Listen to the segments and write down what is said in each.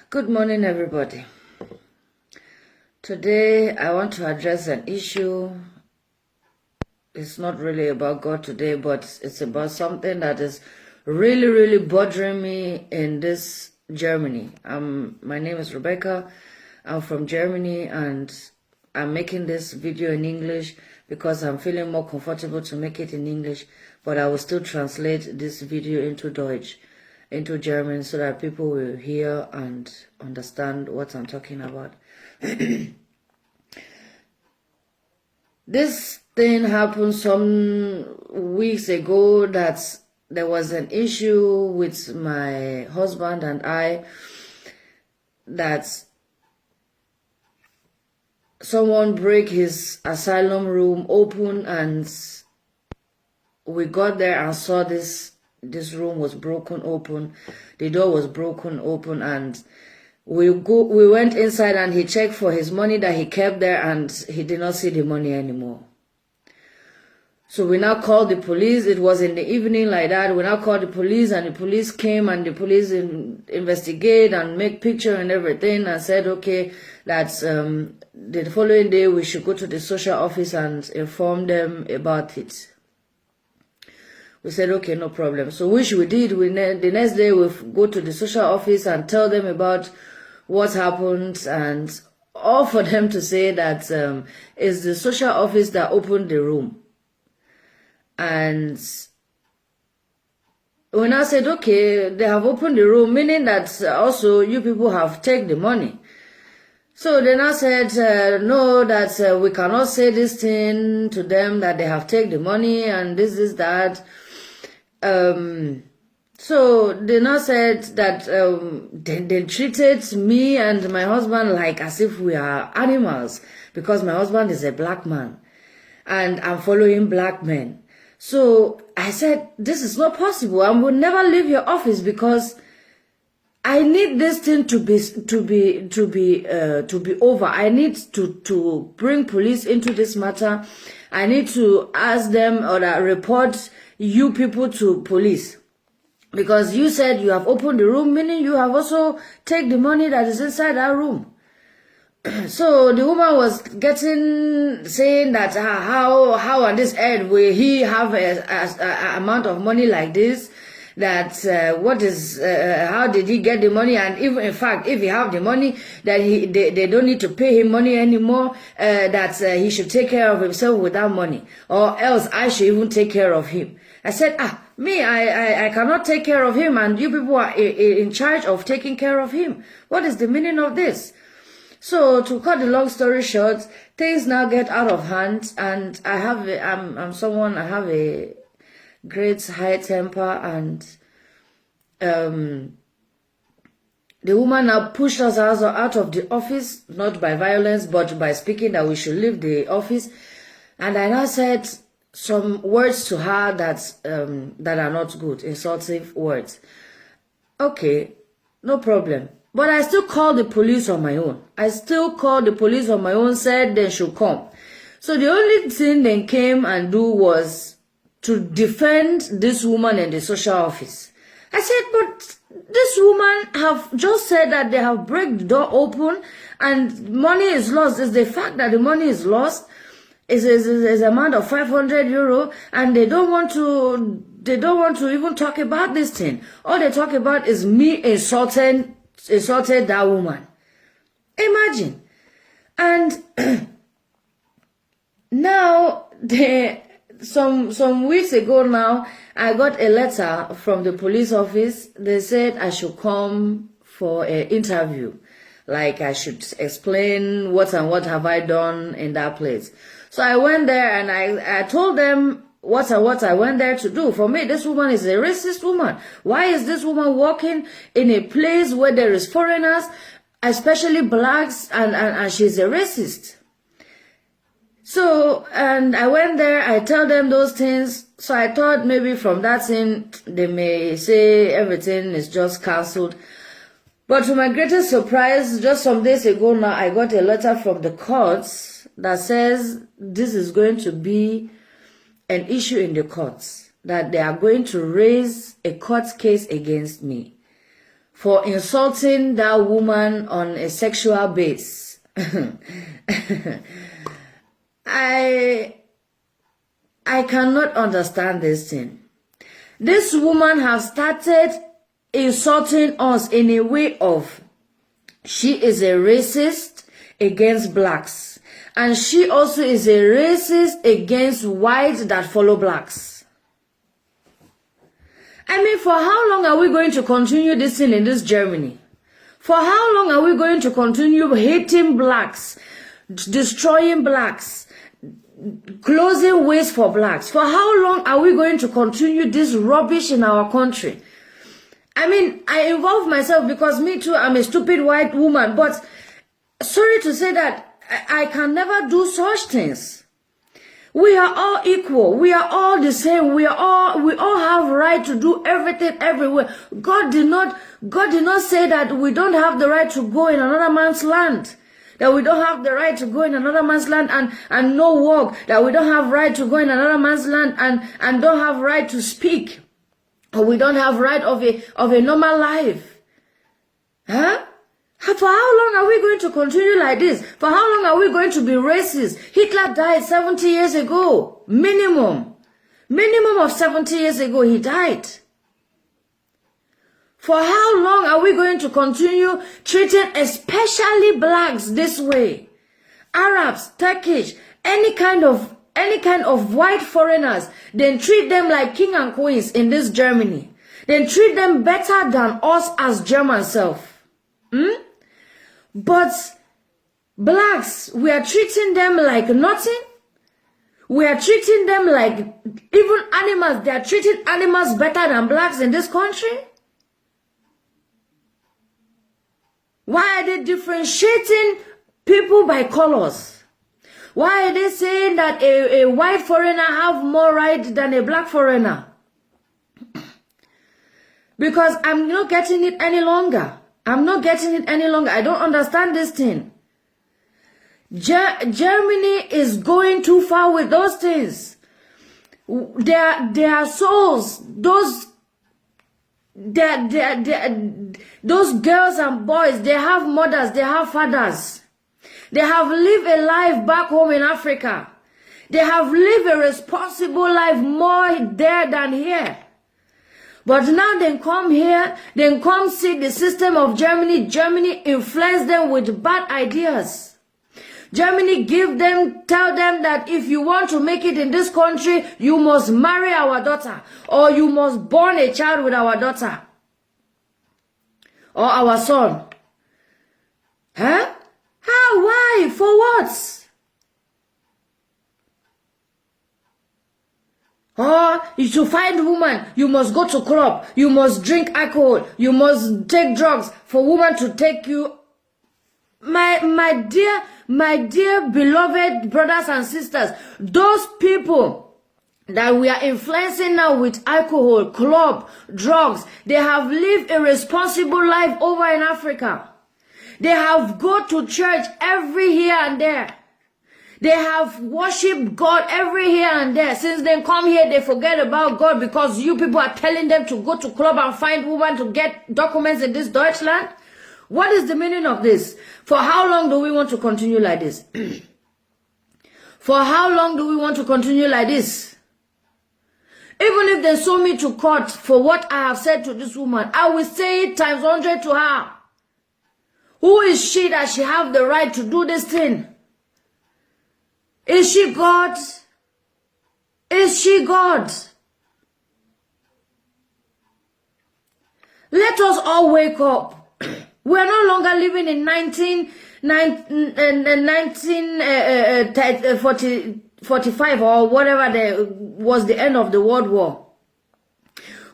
Good morning, everybody. Today, I want to address an issue. It's not really about God today, but it's about something that is really, really bothering me in this Germany. My name is Rebecca. I'm from Germany, and I'm making this video in English because I'm feeling more comfortable to make it in English, but I will still translate this video into Deutsch, into German, so that people will hear and understand what I'm talking about. This thing happened some weeks ago that there was an issue with my husband and I, that someone break his asylum room open, and we got there and saw this room was broken open. The door was broken open, and we went inside, and he checked for his money that he kept there, and he did not see the money anymore. So we now called the police. It was in the evening like that. We now called the police, and the police came, and the police investigate and make picture and everything, and said, okay, that's the following day we should go to the social office and inform them about it. We said, okay, no problem. So which we did. The next day we go to the social office and tell them about what happened, and all for them to say that it's the social office that opened the room. And when I said, okay, they have opened the room, meaning that also you people have taken the money. So then I said, no, that we cannot say this thing to them, that they have taken the money and this is that. So they now said that they treated me and my husband like as if we are animals, because my husband is a black man and I'm following black men. So I said, this is not possible. I will never leave your office, because I need this thing to be over. I need to bring police into this matter. I need to ask them or report you people to police, because you said you have opened the room, meaning you have also taken the money that is inside that room. So the woman was saying that how on this earth will he have a amount of money like this? That how did he get the money? And even in fact, if he have the money, that they don't need to pay him money anymore. That he should take care of himself with that money, or else I should even take care of him. I said, I cannot take care of him, and you people are in charge of taking care of him. What is the meaning of this? So to cut the long story short, things now get out of hand, and I have a great high temper, and the woman now pushed us out of the office, not by violence, but by speaking that we should leave the office. And I now said some words to her that are not good, insulting words. Okay, no problem. But I still called the police on my own. Said they should come. So the only thing they came and do was to defend this woman in the social office. I said, but this woman have just said that they have break the door open and money is lost. It's the fact that the money is lost. Is amount of 500 euro, and they don't want to even talk about this thing. All they talk about is me insulted that woman. Imagine. And now some weeks ago now, I got a letter from the police office. They said I should come for an interview, like I should explain what have I done in that place. So I went there, and I told them what I went there to do. For me, this woman is a racist woman. Why is this woman walking in a place where there is foreigners, especially blacks, and she's a racist? So, and I went there, I tell them those things. So I thought maybe from that thing, they may say everything is just cancelled. But to my greatest surprise, just some days ago now, I got a letter from the courts that says this is going to be an issue in the courts, that they are going to raise a court case against me for insulting that woman on a sexual base. I cannot understand this thing. This woman has started insulting us in a way of she is a racist against blacks, and she also is a racist against whites that follow blacks. I mean, for how long are we going to continue this thing in this Germany? For how long are we going to continue hating blacks, destroying blacks, closing ways for blacks? For how long are we going to continue this rubbish in our country? I mean, I involve myself because me too, I'm a stupid white woman, but sorry to say that I can never do such things. We are all equal. We are all the same. We all have right to do everything everywhere. God did not say that we don't have the right to go in another man's land. That we don't have the right to go in another man's land and no work. That we don't have right to go in another man's land and don't have right to speak. Or we don't have right of a normal life. Huh? For how long are we going to continue like this? For how long are we going to be racist? Hitler died 70 years ago. Minimum of 70 years ago he died. For how long are we going to continue treating especially blacks this way? Arabs, Turkish, any kind of white foreigners, then treat them like king and queens in this Germany. Then treat them better than us as German self. But blacks, we are treating them like nothing. We are treating them like even animals. They are treating animals better than blacks in this country. Why are they differentiating people by colors? Why are they saying that a white foreigner have more right than a black foreigner? Because I'm not getting it any longer. I don't understand this thing. Germany is going too far with those things. Their souls, those girls and boys, they have mothers, they have fathers. They have lived a life back home in Africa. They have lived a responsible life more there than here. But now they come here, they come see the system of Germany. Germany influence them with bad ideas. Germany tell them that if you want to make it in this country, you must marry our daughter, or you must born a child with our daughter, or our son. Huh? How? Why? For what? Or if you find woman, you must go to club, you must drink alcohol, you must take drugs for woman to take you. My dear beloved brothers and sisters, those people that we are influencing now with alcohol, club, drugs, they have lived a responsible life over in Africa. They have go to church every here and there. They have worshipped God every here and there. Since they come here, they forget about God because you people are telling them to go to club and find women to get documents in this Deutschland. What is the meaning of this? For how long do we want to continue like this? For how long do we want to continue like this? Even if they saw me to court for what I have said to this woman, I will say it times 100 to her. Who is she that she have the right to do this thing? Is she God? Is she God? Let us all wake up. We are no longer living in 1945 or whatever was the end of the World War.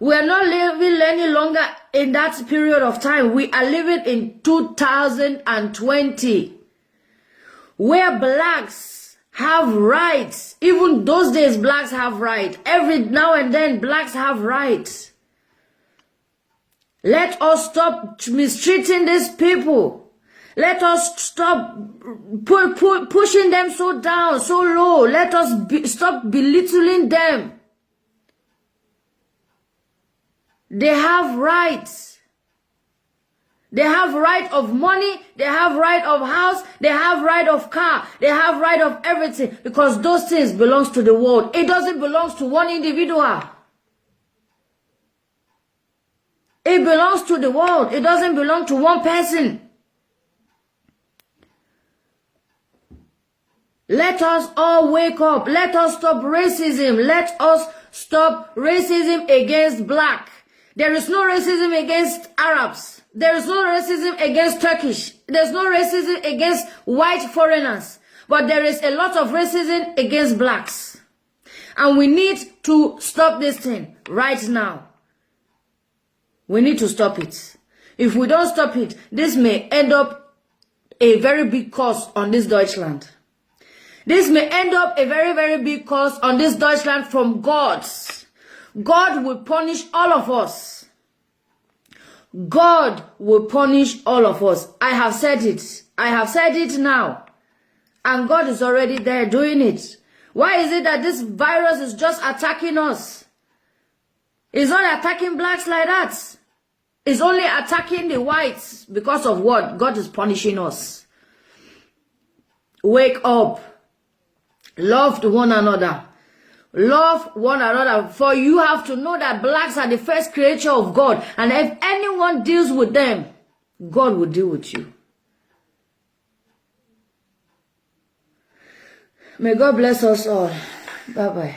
We are not living any longer in that period of time. We are living in 2020, where blacks have rights. Even those days, blacks have rights. Every now and then, blacks have rights. Let us stop mistreating these people. Let us stop pushing them so down, so low. Let us stop belittling them. They have rights. They have right of money, they have right of house, they have right of car, they have right of everything, because those things belongs to the world. It doesn't belong to one individual. It belongs to the world. It doesn't belong to one person. Let us all wake up. Let us stop racism. Let us stop racism against black. There is no racism against Arabs. There is no racism against Turkish. There's no racism against white foreigners. But there is a lot of racism against blacks. And we need to stop this thing right now. We need to stop it. If we don't stop it, this may end up a very big cost on this Deutschland. This may end up a very, very big cost on this Deutschland from God. God will punish all of us. God will punish all of us. I have said it. I have said it now. And God is already there doing it. Why is it that this virus is just attacking us? It's not attacking blacks like that. It's only attacking the whites. Because of what? God is punishing us. Wake up. Love one another. Love one another. For you have to know that blacks are the first creature of God. And if anyone deals with them, God will deal with you. May God bless us all. Bye-bye.